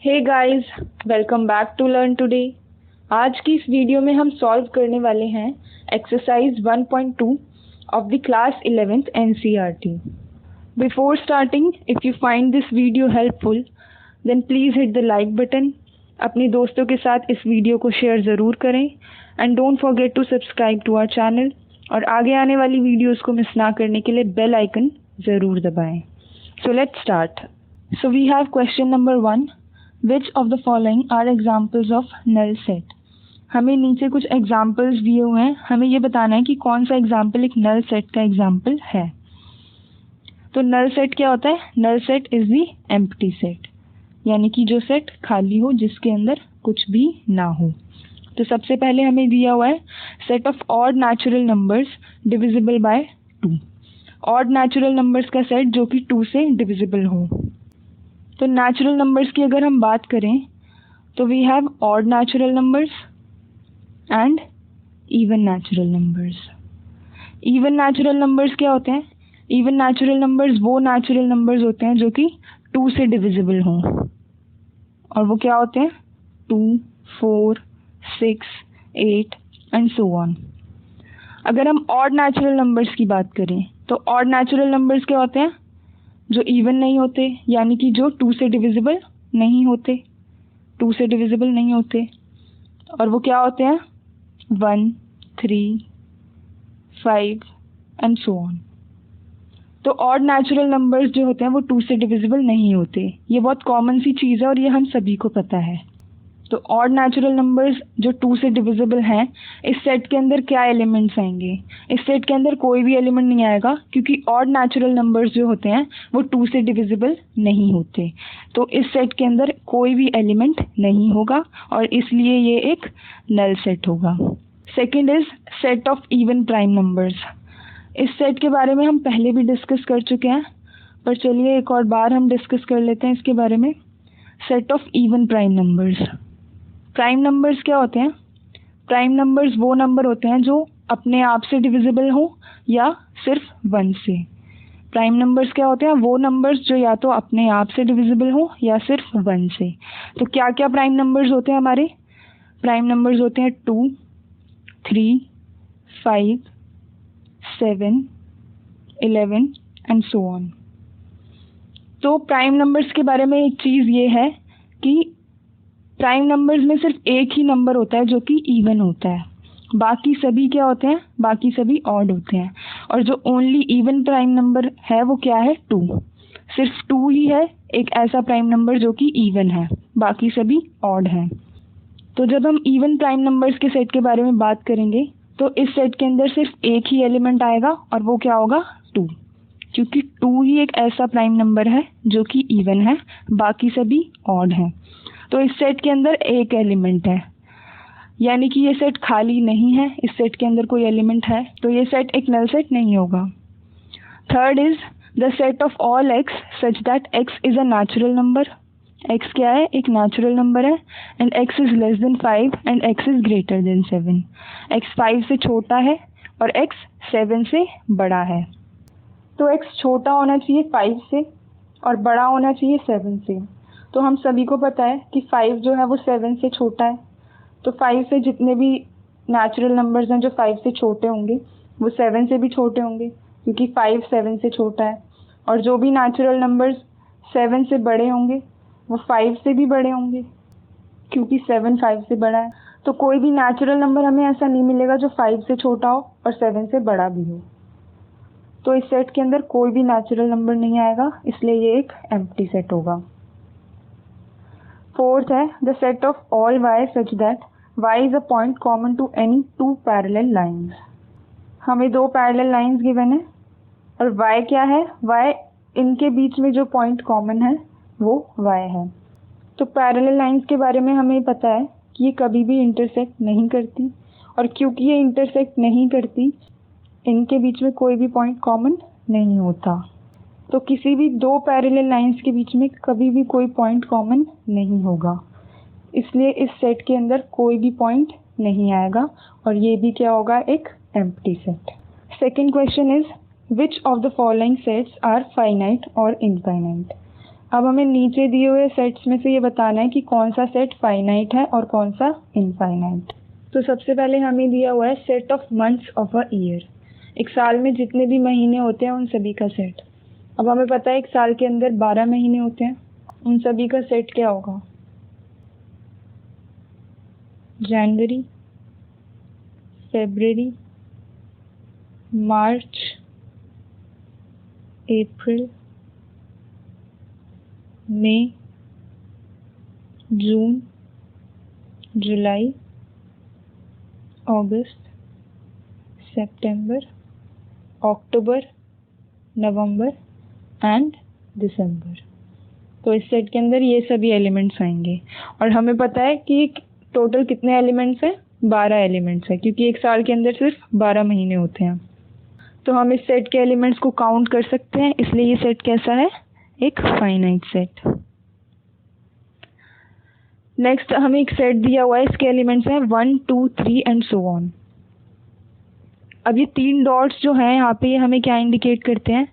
Hey guys, welcome back to learn today. आज की इस वीडियो में हम सॉल्व करने वाले हैं exercise 1.2 of the class 11th NCERT. Before starting, if you find this video helpful then please hit the like button. अपने दोस्तों के साथ इस वीडियो को शेयर ज़रूर करें and don't forget to subscribe to our channel. और आगे आने वाली वीडियोस को मिस ना करने के लिए बेल आइकन ज़रूर दबाएं। So let's start. So we have question number 1, which of the following are examples of null set. हमें नीचे कुछ एग्जाम्पल्स दिए हुए हैं, हमें ये बताना है कि कौन सा एग्जाम्पल एक नल सेट का एग्जाम्पल है। तो नल सेट क्या होता है? Null set is the empty set, यानी कि जो सेट खाली हो, जिसके अंदर कुछ भी ना हो। तो सबसे पहले हमें दिया हुआ है set of odd natural numbers divisible by 2। Odd natural numbers का सेट जो कि 2 से डिविजिबल हो। तो नेचुरल नंबर्स की अगर हम बात करें तो we have odd natural numbers and even natural numbers. Even natural numbers क्या होते हैं? इवन नेचुरल नंबर्स वो नेचुरल नंबर्स होते हैं जो कि 2 से डिविजिबल हों, और वो क्या होते हैं? 2, 4, 6, 8 एंड सो ऑन। अगर हम ऑड नेचुरल नंबर्स की बात करें तो ऑड नेचुरल नंबर्स क्या होते हैं? जो इवन नहीं होते, यानी कि जो 2 से डिविजिबल नहीं होते, 2 से डिविजिबल नहीं होते। और वो क्या होते हैं? 1, 3, 5 एंड सो ऑन। तो ऑड नेचुरल नंबर्स जो होते हैं वो 2 से डिविजिबल नहीं होते। ये बहुत कॉमन सी चीज़ है और ये हम सभी को पता है। तो ऑड नेचुरल नंबर्स जो 2 से डिविजिबल हैं, इस सेट के अंदर क्या एलिमेंट्स आएंगे? इस सेट के अंदर कोई भी एलिमेंट नहीं आएगा, क्योंकि ऑड नेचुरल नंबर्स जो होते हैं वो 2 से डिविजिबल नहीं होते। तो इस सेट के अंदर कोई भी एलिमेंट नहीं होगा और इसलिए ये एक नल सेट होगा। Second is set of even prime numbers. इस सेट के बारे में हम पहले भी डिस्कस कर चुके हैं, पर चलिए एक और बार हम डिस्कस कर लेते हैं इसके बारे में। Set of even prime numbers. Prime numbers क्या होते हैं? प्राइम नंबर्स वो नंबर होते हैं जो अपने आप से डिविजिबल हो या सिर्फ 1 से। प्राइम नंबर्स क्या होते हैं? वो नंबर्स जो या तो अपने आप से डिविजिबल हो या सिर्फ 1 से। तो क्या क्या प्राइम नंबर्स होते हैं हमारे? प्राइम नंबर्स होते हैं 2, 3, 5, 7, 11 एंड सो ऑन। तो प्राइम नंबर्स के बारे में एक चीज़ ये है कि प्राइम नंबर्स में सिर्फ एक ही नंबर होता है जो कि इवन होता है, बाकी सभी क्या होते हैं? बाकी सभी ऑड होते हैं। और जो ओनली इवन प्राइम नंबर है वो क्या है? 2। सिर्फ 2 ही है एक ऐसा प्राइम नंबर जो कि इवन है, बाकी सभी ऑड हैं। तो जब हम इवन प्राइम नंबर्स के सेट के बारे में बात करेंगे तो इस सेट के अंदर सिर्फ एक ही एलिमेंट आएगा और वो क्या होगा? 2, क्योंकि 2 ही एक ऐसा प्राइम नंबर है जो कि इवन है, बाकी सभी ऑड हैं। तो इस सेट के अंदर एक एलिमेंट है, यानी कि ये सेट खाली नहीं है, इस सेट के अंदर कोई एलिमेंट है, तो ये सेट एक नल सेट नहीं होगा। Third is the set of all X such that X is a natural number. X क्या है? एक नेचुरल नंबर है। And x is less then 5 and x is greater than 7। X 5 से छोटा है और एक्स 7 से बड़ा है। तो एक्स छोटा होना चाहिए 5 से और बड़ा होना चाहिए 7 से। तो हम सभी को पता है कि 5 जो है वो 7 से छोटा है। तो 5 से जितने भी नेचुरल नंबर्स हैं जो 5 से छोटे होंगे वो 7 से भी छोटे होंगे, क्योंकि 5 7 से छोटा है। और जो भी नेचुरल नंबर्स 7 से बड़े होंगे वो 5 से भी बड़े होंगे, क्योंकि 7 5 से बड़ा है। तो कोई भी नेचुरल नंबर हमें ऐसा नहीं मिलेगा जो 5 से छोटा हो और 7 से बड़ा भी हो। तो इस सेट के अंदर कोई भी नेचुरल नंबर नहीं आएगा, इसलिए ये एक एम्प्टी सेट होगा। फोर्थ है the set of all y such that y is a point common to any 2 parallel lines. हमें 2 पैरेलल लाइंस गिवन है और y क्या है? y इनके बीच में जो पॉइंट कॉमन है वो y है। तो पैरेलल लाइंस के बारे में हमें पता है कि ये कभी भी इंटरसेक्ट नहीं करती, और क्योंकि ये इंटरसेक्ट नहीं करती, इनके बीच में कोई भी पॉइंट कॉमन नहीं होता। तो किसी भी 2 पैरेलल लाइंस के बीच में कभी भी कोई पॉइंट कॉमन नहीं होगा, इसलिए इस सेट के अंदर कोई भी पॉइंट नहीं आएगा और ये भी क्या होगा? एक empty set. Second question is which of the following sets are finite और इनफाइनाइट। अब हमें नीचे दिए हुए सेट्स में से ये बताना है कि कौन सा सेट फाइनाइट है और कौन सा इनफाइनाइट। तो सबसे पहले हमें दिया हुआ है set of months of a year, एक साल में जितने भी महीने होते हैं उन सभी का सेट। अब हमें पता है एक साल के अंदर 12 महीने होते हैं, उन सभी का सेट क्या होगा? जनवरी, फरवरी, मार्च, अप्रैल, मई, जून, जुलाई, अगस्त, सितंबर, अक्टूबर, नवंबर एंड दिसंबर। तो इस सेट के अंदर ये सभी एलिमेंट्स आएंगे और हमें पता है कि टोटल कितने एलिमेंट्स हैं? 12 एलिमेंट्स हैं, क्योंकि एक साल के अंदर सिर्फ 12 महीने होते हैं। तो हम इस सेट के एलिमेंट्स को काउंट कर सकते हैं, इसलिए ये सेट कैसा है? एक फाइनाइट सेट। नेक्स्ट हमें एक सेट दिया हुआ है, इसके एलिमेंट्स हैं 1, 2, 3 एंड सो ऑन। अब ये 3 डॉट्स जो हैं यहाँ पे, ये हमें क्या इंडिकेट करते हैं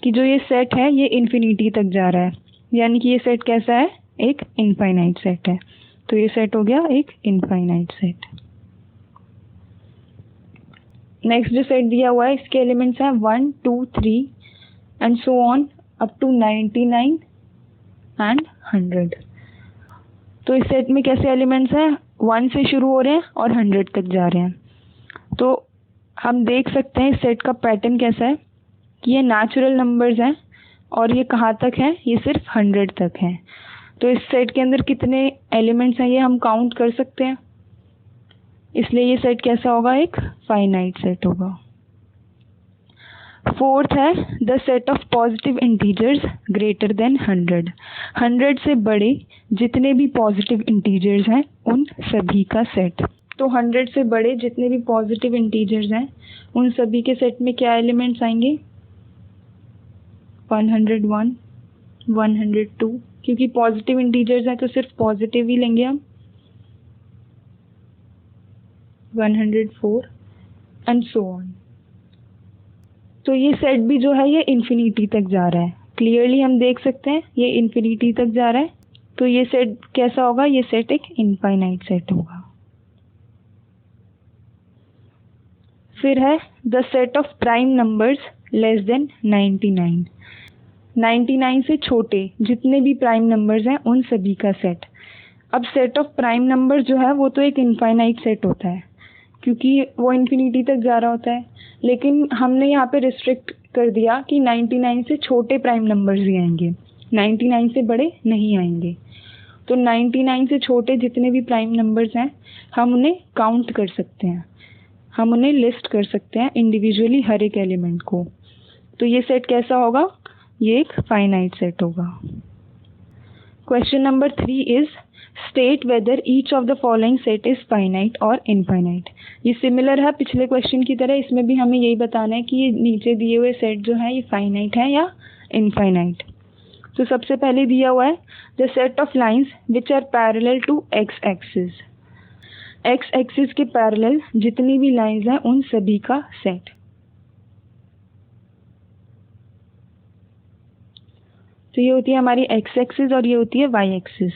कि जो ये सेट है ये इन्फिनिटी तक जा रहा है, यानी कि ये सेट कैसा है? एक इनफाइनाइट सेट है। तो ये सेट हो गया एक इनफाइनाइट सेट। नेक्स्ट जो सेट दिया हुआ है, इसके एलिमेंट्स हैं 1, 2, 3 and so on up to 99 and 100। तो इस सेट में कैसे एलिमेंट्स हैं? 1 से शुरू हो रहे हैं और 100 तक जा रहे हैं। तो हम देख सकते हैं इस सेट का पैटर्न कैसा है कि ये नेचुरल नंबर्स हैं और ये कहाँ तक है? ये सिर्फ 100 तक है। तो इस सेट के अंदर कितने एलिमेंट्स हैं ये हम काउंट कर सकते हैं, इसलिए ये सेट कैसा होगा? एक फाइनाइट सेट होगा। फोर्थ है the set of positive integers greater than 100। 100 से बड़े जितने भी पॉजिटिव इंटीजर्स हैं उन सभी का सेट। तो 100 से बड़े जितने भी पॉजिटिव इंटीजर्स हैं उन सभी के सेट में क्या एलिमेंट्स आएंगे? 101, 102, क्योंकि पॉजिटिव इंटीजर्स हैं तो सिर्फ पॉजिटिव ही लेंगे हम। 104 एंड सो ऑन। तो ये सेट भी जो है ये इन्फिनिटी तक जा रहा है, क्लियरली हम देख सकते हैं ये इन्फिनिटी तक जा रहा है। तो ये सेट कैसा होगा? ये सेट एक इनफाइनाइट सेट होगा। फिर है the set of prime numbers less than 99। 99 से छोटे जितने भी प्राइम नंबर्स हैं उन सभी का सेट। अब सेट ऑफ प्राइम नंबर्स जो है वो तो एक इनफाइनाइट सेट होता है, क्योंकि वो इन्फिनिटी तक जा रहा होता है, लेकिन हमने यहाँ पे रिस्ट्रिक्ट कर दिया कि 99 से छोटे प्राइम नंबर्स ही आएंगे, 99 से बड़े नहीं आएंगे। तो 99 से छोटे जितने भी प्राइम नंबर्स हैं हम उन्हें काउंट कर सकते हैं, हम उन्हें लिस्ट कर सकते हैं इंडिविजुअली हर एक एलिमेंट को। तो ये सेट कैसा होगा? ये एक फाइनाइट सेट होगा। Question number 3 is state whether each of the following set is finite और इनफाइनाइट। ये सिमिलर है पिछले क्वेश्चन की तरह, इसमें भी हमें यही बताना है कि ये नीचे दिए हुए सेट जो है ये फाइनाइट है या इनफाइनाइट। तो सबसे पहले दिया हुआ है the set of lines which are parallel to X axis. X axis के पैरेलल जितनी भी लाइंस हैं उन सभी का सेट। तो ये होती है हमारी एक्स एक्सिस और ये होती है वाई एक्सिस।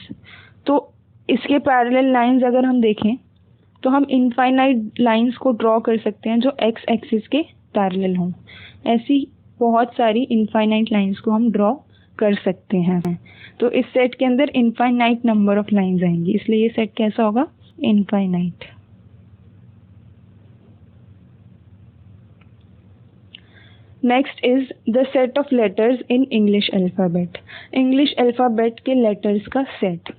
तो इसके पैरेलल लाइंस अगर हम देखें तो हम इनफाइनाइट लाइंस को ड्रॉ कर सकते हैं जो एक्स एक्सिस के पैरेलल हों। ऐसी बहुत सारी इनफाइनाइट लाइंस को हम ड्रॉ कर सकते हैं। तो इस सेट के अंदर इनफाइनाइट नंबर ऑफ लाइंस आएंगी, इसलिए ये सेट कैसा होगा? Infinite. Next is the set of letters in English alphabet. English alphabet के लेटर्स का सेट।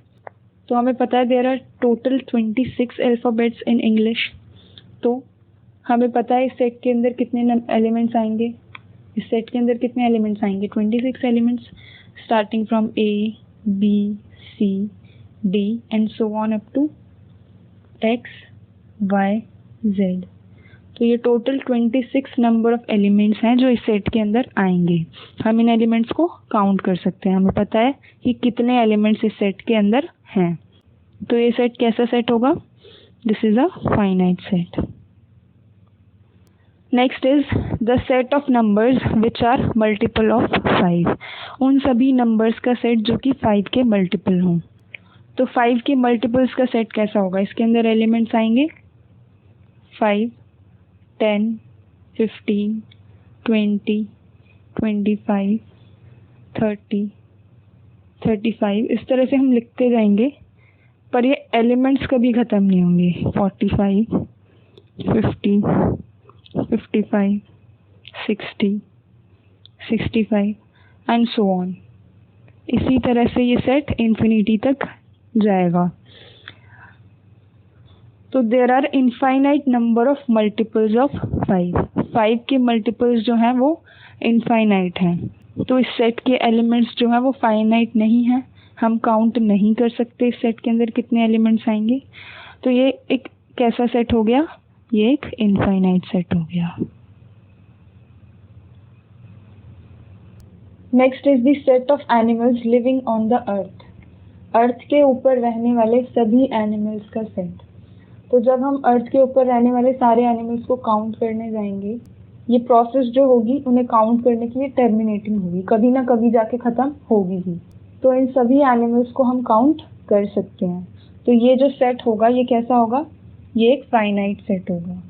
तो हमें पता है there are total 26 alphabets in English. तो हमें पता है इस सेट के अंदर कितने एलिमेंट्स आएंगे? इस सेट के अंदर कितने एलिमेंट्स आएंगे? 26 elements, starting from A, B, C, D and so on up to X, Y, Z. तो ये टोटल 26 नंबर ऑफ एलिमेंट्स हैं जो इस सेट के अंदर आएंगे। हम इन एलिमेंट्स को काउंट कर सकते हैं, हमें पता है कि कितने एलिमेंट्स इस सेट के अंदर हैं। तो ये सेट कैसा सेट होगा? This is a finite set. Next is the set of numbers which are multiple of 5। उन सभी नंबर्स का सेट जो कि 5 के मल्टीपल हों। तो 5 के मल्टीपल्स का सेट कैसा होगा? इसके अंदर एलिमेंट्स आएंगे 5, 10, 15, 20, 25, 30, 35। इस तरह से हम लिखते जाएंगे, पर ये एलिमेंट्स कभी ख़त्म नहीं होंगे। 45, 50, 55, 60, 65 एंड सो ऑन। इसी तरह से ये सेट इन्फिनिटी तक जाएगा। तो there are infinite number of multiples of 5। 5 के मल्टीपल्स जो हैं वो इनफाइनाइट हैं। तो इस सेट के एलिमेंट्स जो हैं वो फाइनाइट नहीं हैं। हम काउंट नहीं कर सकते इस सेट के अंदर कितने एलिमेंट्स आएंगे। तो ये एक कैसा सेट हो गया? ये एक इनफाइनाइट सेट हो गया। Next is the set of animals living on the earth. Earth के ऊपर रहने वाले सभी एनिमल्स का सेट। तो जब हम अर्थ के ऊपर रहने वाले सारे एनिमल्स को काउंट करने जाएंगे, ये प्रोसेस जो होगी उन्हें काउंट करने की ये टर्मिनेटिंग होगी, कभी ना कभी जाके ख़त्म होगी ही। तो इन सभी एनिमल्स को हम काउंट कर सकते हैं। तो ये जो सेट होगा ये कैसा होगा? ये एक फाइनाइट सेट होगा।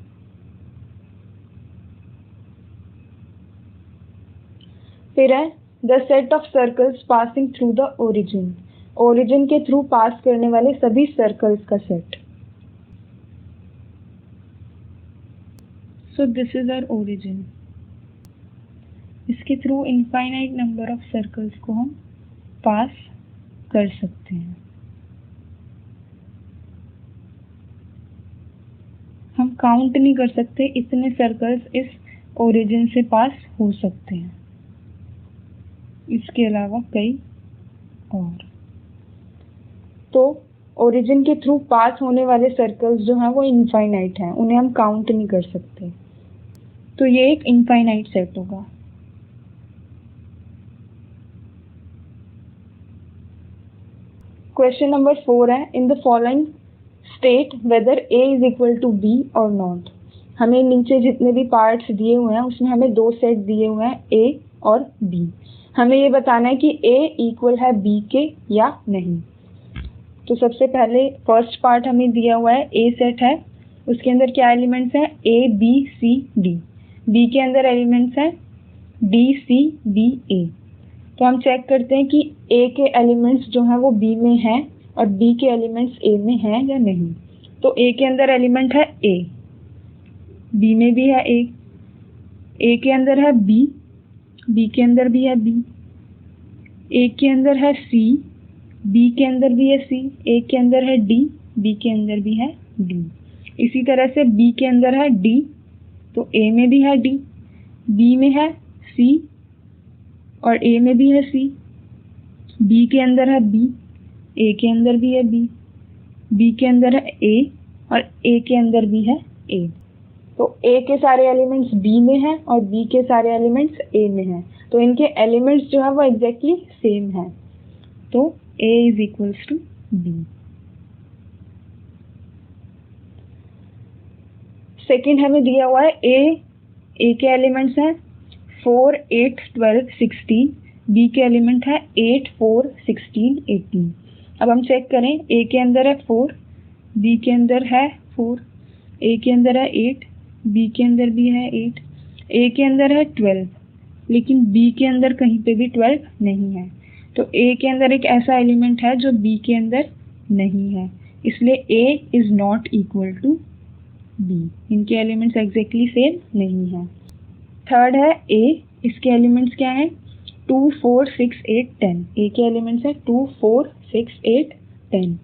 फिर है the set of circles passing through the origin. Origin के थ्रू पास करने वाले सभी सर्कल्स का set. So this is our origin. इसके through infinite number of circles को हम पास कर सकते हैं। हम काउंट नहीं कर सकते इतने सर्कल्स इस ओरिजिन से पास हो सकते हैं, इसके अलावा कई और। तो ओरिजिन के थ्रू पास होने वाले सर्कल्स जो हैं वो इनफाइनाइट हैं, उन्हें हम काउंट नहीं कर सकते। तो ये एक इनफाइनाइट सेट होगा। क्वेश्चन नंबर 4 है in the following state whether A is equal to B और नॉट। हमें नीचे जितने भी पार्ट्स दिए हुए हैं उसमें हमें दो सेट दिए हुए हैं, ए और बी। हमें ये बताना है कि ए इक्वल है बी के या नहीं। तो सबसे पहले फर्स्ट पार्ट हमें दिया हुआ है ए सेट है, उसके अंदर क्या एलिमेंट्स हैं? A B C D. B के अंदर एलिमेंट्स हैं डी सी बी ए। तो हम चेक करते हैं कि ए के एलिमेंट्स जो हैं वो बी में हैं और बी के एलिमेंट्स ए में हैं या नहीं। तो ए के अंदर एलिमेंट है ए, बी में भी है ए के अंदर है बी के अंदर भी है बी। ए के अंदर है सी, बी के अंदर भी है सी। ए के अंदर है डी, बी के अंदर भी है डी। इसी तरह से बी के अंदर है डी, तो ए में भी है डी, बी में है सी और ए में भी है सी। बी के अंदर है बी, ए के अंदर भी है बी के अंदर है ए और ए के अंदर भी है ए। तो ए के सारे एलिमेंट्स बी में हैं और बी के सारे एलिमेंट्स ए में हैं। तो इनके एलिमेंट्स जो है वो एग्जैक्टली सेम है। तो A is equals to B. Second हमें दिया हुआ है ए के एलिमेंट्स हैं 4, 8, 12, 16। बी के एलिमेंट है 8, 4, 16, 18। अब हम चेक करें, ए के अंदर है 4, बी के अंदर है 4, ए के अंदर है 8, बी के अंदर भी है 8, ए के अंदर है 12, लेकिन बी के अंदर कहीं पे भी 12 नहीं है। तो ए के अंदर एक ऐसा एलिमेंट है जो बी के अंदर नहीं है, इसलिए A is not equal to B. इनके एलिमेंट्स एग्जैक्टली सेम नहीं है। थर्ड है ए, इसके एलिमेंट्स क्या हैं? 2, 4, 6, 8, 10। ए के एलिमेंट्स है 2, 4, 6, 8, 10।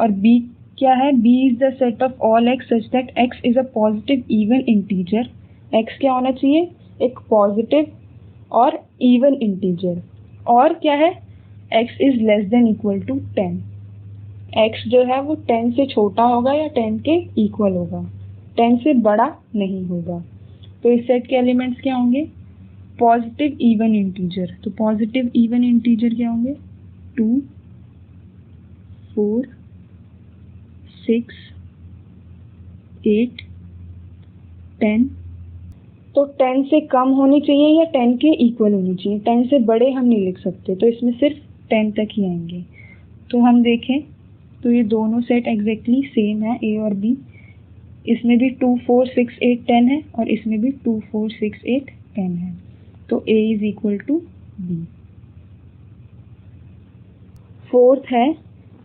और बी क्या है? B is the set of all X such that X is a positive even integer. X क्या होना चाहिए? एक पॉजिटिव और इवन इंटीजर। और क्या है? X is less than equal to 10। X जो है वो 10 से छोटा होगा या 10 के इक्वल होगा, 10 से बड़ा नहीं होगा। तो इस सेट के एलिमेंट्स क्या होंगे? Positive even integer. तो पॉजिटिव इवन इंटीजर क्या होंगे? 2, 4, 6, 8, 10। तो 10 से कम होनी चाहिए या 10 के इक्वल होनी चाहिए? 10 से बड़े हम नहीं लिख सकते, तो इसमें सिर्फ 10 तक ही आएंगे। तो हम देखें तो ये दोनों सेट एग्जैक्टली सेम है, ए और बी। इसमें भी 2, 4, 6, 8, 10 है और इसमें भी 2, 4, 6, 8, 10 है। तो A is equal to B. Fourth है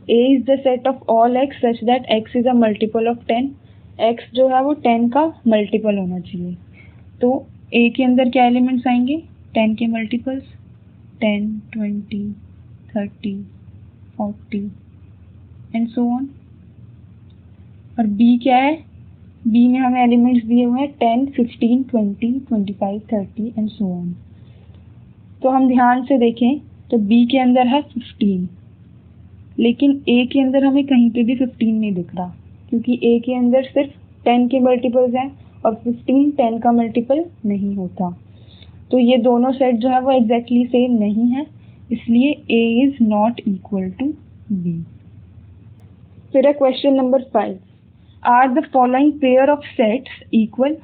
A is the set of all X such that X is a multiple of 10। X जो है वो 10 का मल्टीपल होना चाहिए। तो ए के अंदर क्या एलिमेंट्स आएंगे? 10 के मल्टीपल्स 10, 20, 30, 40 एंड सो ऑन। और बी क्या है? बी में हमें एलिमेंट्स दिए हुए हैं 10, 15, 20, 25, 30 एंड सो ऑन। तो हम ध्यान से देखें तो बी के अंदर है 15, लेकिन ए के अंदर हमें कहीं पे भी 15 नहीं दिख रहा, क्योंकि ए के अंदर सिर्फ 10 के मल्टीपल्स हैं और 15 10 का मल्टीपल नहीं होता। तो ये दोनों सेट जो है वो एग्जैक्टली सेम नहीं है, इसलिए A is not equal to B. फिर है question number 5, are the following pair of sets equal.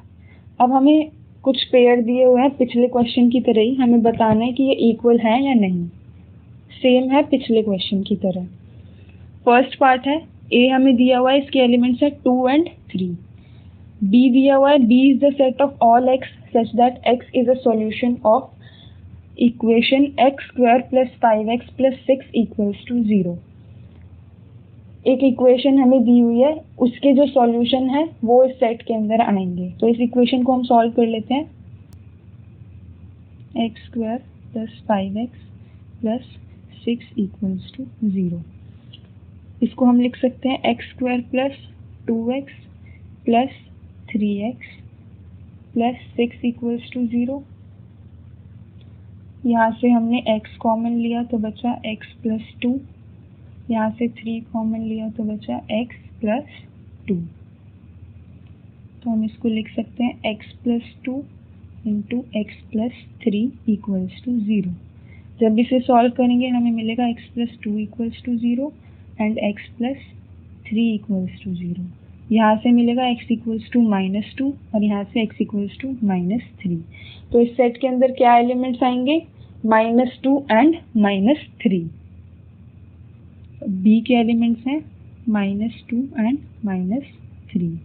अब हमें कुछ पेयर दिए हुए हैं पिछले क्वेश्चन की तरह ही, हमें बताना है कि ये इक्वल है या नहीं। सेम है पिछले क्वेश्चन की तरह। फर्स्ट पार्ट है ए हमें दिया हुआ है, इसके एलिमेंट्स है 2 एंड 3। बी दिया हुआ है, B is the set of all X such that X is a solution of equation X square plus 5x plus 6 equals to 0। एक इक्वेशन हमें दी हुई है, उसके जो सॉल्यूशन है वो इस सेट के अंदर आएंगे। तो इस इक्वेशन को हम सॉल्व कर लेते हैं। X square plus 5x plus 6 equals to 0। इसको हम लिख सकते हैं X square plus 2x plus 3x plus 6 equals to 0। यहाँ से हमने x कॉमन लिया तो बचा x प्लस 2, यहाँ से 3 कॉमन लिया तो बचा x प्लस 2। तो हम इसको लिख सकते हैं x plus 2 into X plus 3 equals to 0। जब इसे सॉल्व करेंगे हमें मिलेगा x plus 2 equals to 0 and x plus 3 equals to 0। यहाँ से मिलेगा x इक्वल्स टू -2 और यहाँ से x इक्वल्स टू -3। तो इस सेट के अंदर क्या एलिमेंट्स आएंगे? -2 एंड -3। बी के एलिमेंट्स हैं -2 एंड -3।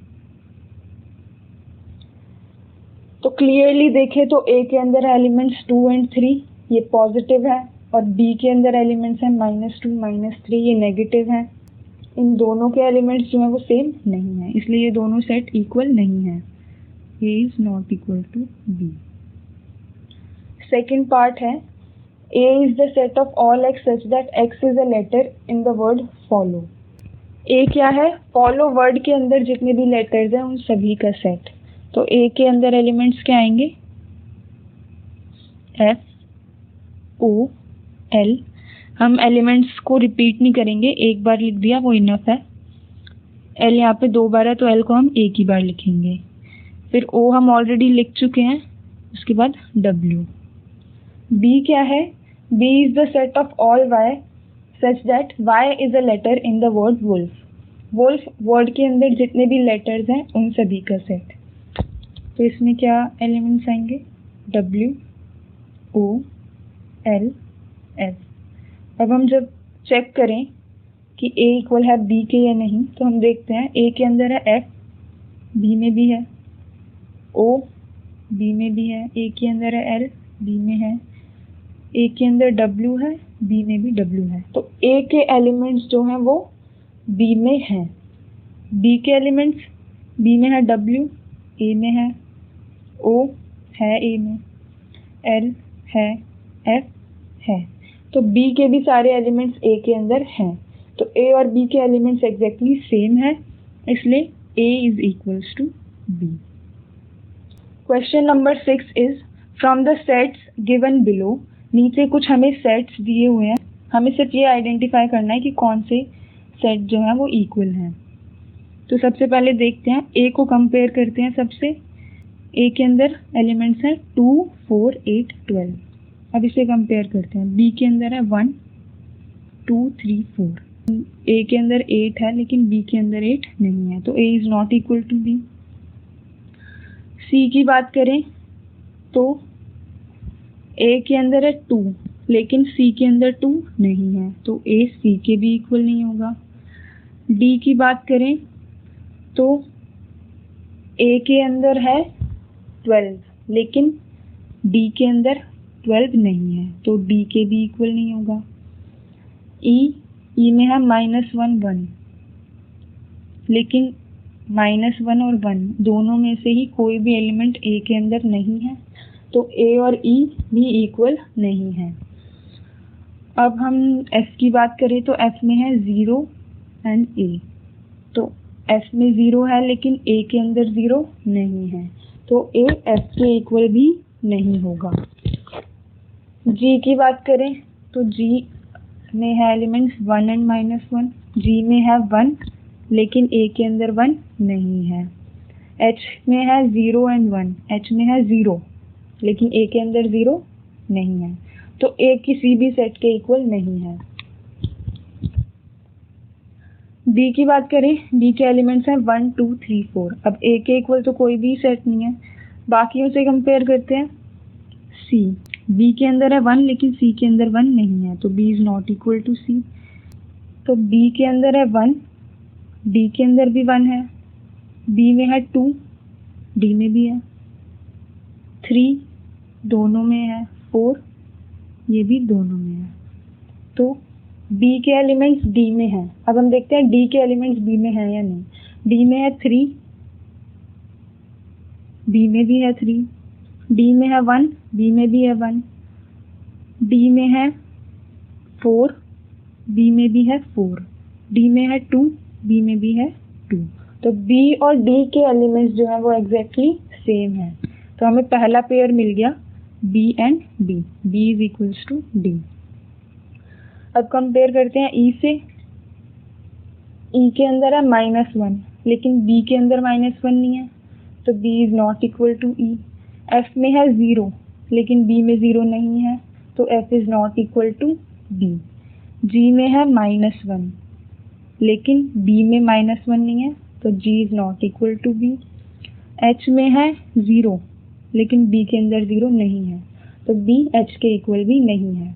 तो क्लियरली देखें तो ए के अंदर एलिमेंट्स 2 एंड 3, ये पॉजिटिव है, और बी के अंदर एलिमेंट्स हैं -2, -3, ये नेगेटिव है। इन दोनों के एलिमेंट्स जो हैं वो सेम नहीं है, इसलिए ये दोनों सेट इक्वल नहीं है। A is not equal to B. Second part है A is the set of all X such that X is a letter in the word follow. A क्या है? फॉलो वर्ड के अंदर जितने भी लेटर्स हैं उन सभी का सेट। तो ए के अंदर एलिमेंट्स क्या आएंगे? एफ, ओ, एल। हम एलिमेंट्स को रिपीट नहीं करेंगे, एक बार लिख दिया वो इनफ है। एल यहाँ पे 2 बार है तो एल को हम एक ही बार लिखेंगे। फिर ओ हम ऑलरेडी लिख चुके हैं, उसके बाद डब्ल्यू। बी क्या है? B is the set of all Y such that Y is a letter in the word wolf. Wolf word के अंदर जितने भी लेटर्स हैं उन सभी का सेट। तो इसमें क्या एलिमेंट्स आएंगे? डब्ल्यू, ओ, एल, एफ। अब हम जब चेक करें कि ए इक्वल है बी के या नहीं, तो हम देखते हैं ए के अंदर है एफ, बी में भी है, ओ बी में भी है, ए के अंदर है एल, बी में है, ए के अंदर डब्ल्यू है, बी में भी डब्ल्यू है। तो ए के एलिमेंट्स जो हैं वो बी में हैं। बी के एलिमेंट्स बी में है डब्ल्यू, ए में है, ओ है ए में, एल है, एफ है। तो बी के भी सारे एलिमेंट्स ए के अंदर हैं। तो ए और बी के एलिमेंट्स एग्जैक्टली सेम है, इसलिए A is equals to B. Question number 6 is from the sets given below. नीचे कुछ हमें सेट्स दिए हुए हैं, हमें सिर्फ ये आइडेंटिफाई करना है कि कौन से सेट जो हैं वो इक्वल हैं। तो सबसे पहले देखते हैं, ए को कंपेयर करते हैं सबसे। ए के अंदर एलिमेंट्स हैं 2, 4, 8, 12। अब इसे कंपेयर करते हैं। बी के अंदर है 1, 2, 3, 4। ए के अंदर 8 है लेकिन बी के अंदर 8 नहीं है, तो A is not equal to B. C की बात करें तो ए के अंदर है 2 लेकिन सी के अंदर 2 नहीं है, तो ए सी के भी इक्वल नहीं होगा। डी की बात करें तो ए के अंदर है 12 लेकिन डी के अंदर 12 नहीं है, तो डी के भी इक्वल नहीं होगा। ई में है -1 1 लेकिन -1 और 1 दोनों में से ही कोई भी एलिमेंट ए के अंदर नहीं है, तो ए और ई भी इक्वल नहीं है। अब हम एफ की बात करें तो एफ में है 0 एंड ए, तो एफ में 0 है लेकिन ए के अंदर 0 नहीं है, तो ए एफ के इक्वल भी नहीं होगा। जी की बात करें तो जी में है एलिमेंट्स 1 एंड -1, जी में है 1 लेकिन ए के अंदर 1 नहीं है। एच में है 0 एंड 1, एच में है 0 लेकिन ए के अंदर 0 नहीं है, तो ए किसी भी सेट के इक्वल नहीं है। डी की बात करें, डी के एलिमेंट्स हैं 1 2 3 4। अब ए के इक्वल तो कोई भी सेट नहीं है, बाकियों से कंपेयर करते हैं। सी, बी के अंदर है 1 लेकिन सी के अंदर 1 नहीं है, तो B is not equal to C. तो बी के अंदर है 1, डी के अंदर भी 1 है, बी में है 2, डी में भी है, 3 दोनों में है, 4 ये भी दोनों में है, तो बी के एलिमेंट्स डी में हैं। अब हम देखते हैं डी के एलिमेंट्स बी में हैं या नहीं। डी में है 3, बी में भी है 3, डी में है 1, बी में भी है 1, डी में है 4, बी में भी है 4, डी में है 2, बी में भी है 2। तो बी और डी के एलिमेंट्स जो है वो एग्जैक्टली सेम है, तो हमें पहला पेयर मिल गया B and D, B is equals to D. अब कंपेयर करते हैं ई से। ई के अंदर है -1 लेकिन बी के अंदर -1 नहीं है, तो B is not equal to E. F में है 0 लेकिन बी में 0 नहीं है, तो F is not equal to B. G में है -1 लेकिन बी में -1 नहीं है, तो G is not equal to B. H में है 0 लेकिन बी के अंदर 0 नहीं है, तो बी एच के इक्वल भी नहीं है,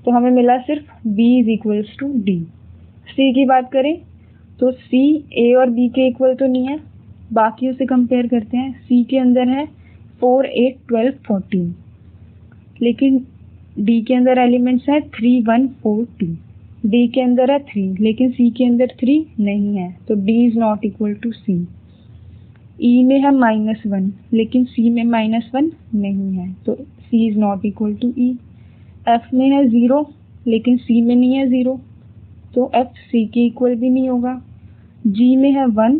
तो हमें मिला सिर्फ b is equals to D. C की बात करें तो सी ए और बी के इक्वल तो नहीं है, बाकियों से कंपेयर करते हैं। सी के अंदर है 4 8 12 14 लेकिन डी के अंदर एलिमेंट्स है 3 1 4 2। डी के अंदर है 3 लेकिन सी के अंदर 3 नहीं है, तो D is not equal to C. E में है -1 लेकिन सी में -1 नहीं है, तो C is not equal to E. F में है 0 लेकिन सी में नहीं है 0, तो एफ सी के इक्वल भी नहीं होगा। जी में है 1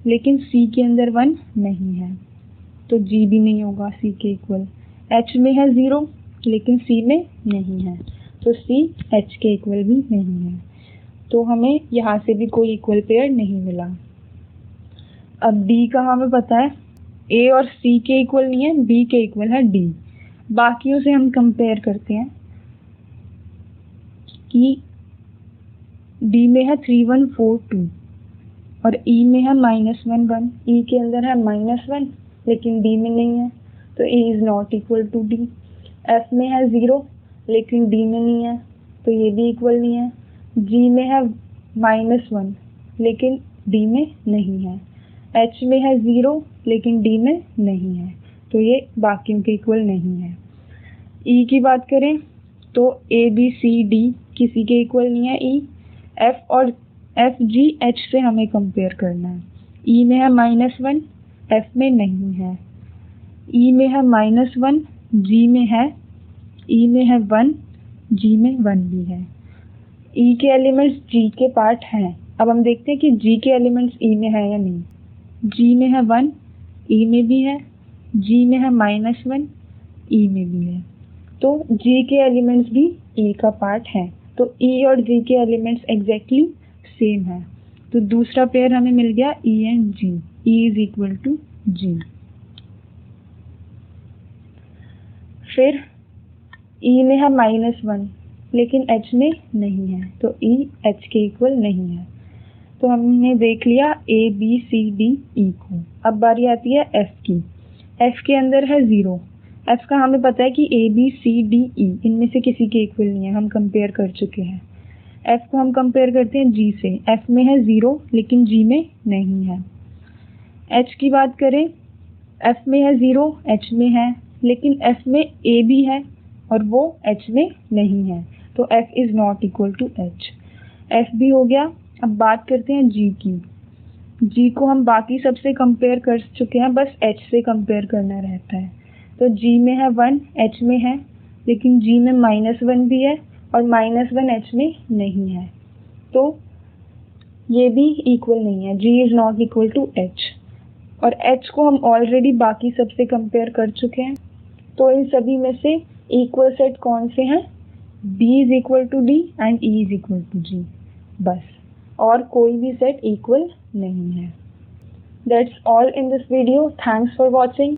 लेकिन सी के अंदर 1 नहीं है, तो जी भी नहीं होगा सी के इक्वल। एच में है 0 लेकिन सी में नहीं है, तो सी एच के इक्वल भी नहीं है, तो हमें यहाँ से भी कोई इक्वल पेयर नहीं मिला। अब डी का हमें पता है ए और सी के इक्वल नहीं है, बी के इक्वल है डी। बाकियों से हम कंपेयर करते हैं कि डी में है 3 1 4 2 और ई में है -1 1। ई के अंदर है -1 लेकिन डी में नहीं है, तो A is not equal to D. F में है 0 लेकिन डी में नहीं है, तो ये भी इक्वल नहीं है। जी में है -1 लेकिन डी में नहीं है। एच में है 0 लेकिन डी में नहीं है, तो ये बाकियों के इक्वल नहीं है। ई की बात करें तो ए बी सी डी किसी के इक्वल नहीं है। ई एफ और एफ जी एच से हमें कंपेयर करना है। ई में है -1, एफ में नहीं है। ई में है -1, जी में है, ई में है 1, जी में 1 भी है। ई के एलिमेंट्स जी के पार्ट हैं। अब हम देखते हैं कि जी के एलिमेंट्स ई में है या नहीं। जी में है 1, ई में भी है, जी में है -1, ई में भी है, तो जी के एलिमेंट्स भी ई का पार्ट है, तो ई और जी के एलिमेंट्स एग्जैक्टली सेम है, तो दूसरा पेयर हमें मिल गया E and G. E is equal to G. फिर ई में है -1 लेकिन एच में नहीं है, तो ई एच के इक्वल नहीं है, तो हमने देख लिया ए बी सी डी ई को। अब बारी आती है एफ की। एफ के अंदर है 0। एफ का हमें पता है कि ए बी सी डी ई इनमें से किसी के इक्वल नहीं है, हम कंपेयर कर चुके हैं। एफ को हम कंपेयर करते हैं जी से। एफ में है 0 लेकिन जी में नहीं है। एच की बात करें, एफ में है 0, एच में है, लेकिन एफ में ए भी है और वो एच में नहीं है, तो F is not equal to H. F भी हो गया। अब बात करते हैं जी की। जी को हम बाकी सबसे कंपेयर कर चुके हैं, बस एच से कंपेयर करना रहता है। तो जी में है 1, एच में है, लेकिन जी में -1 भी है और -1 एच में नहीं है, तो ये भी इक्वल नहीं है। G is not equal to H. और एच को हम ऑलरेडी बाकी सबसे कंपेयर कर चुके हैं, तो इन सभी में से इक्वल सेट कौन से हैं? B is equal to D and E is equal to G, बस, और कोई भी सेट इक्वल नहीं है। That's all in this video. Thanks for watching.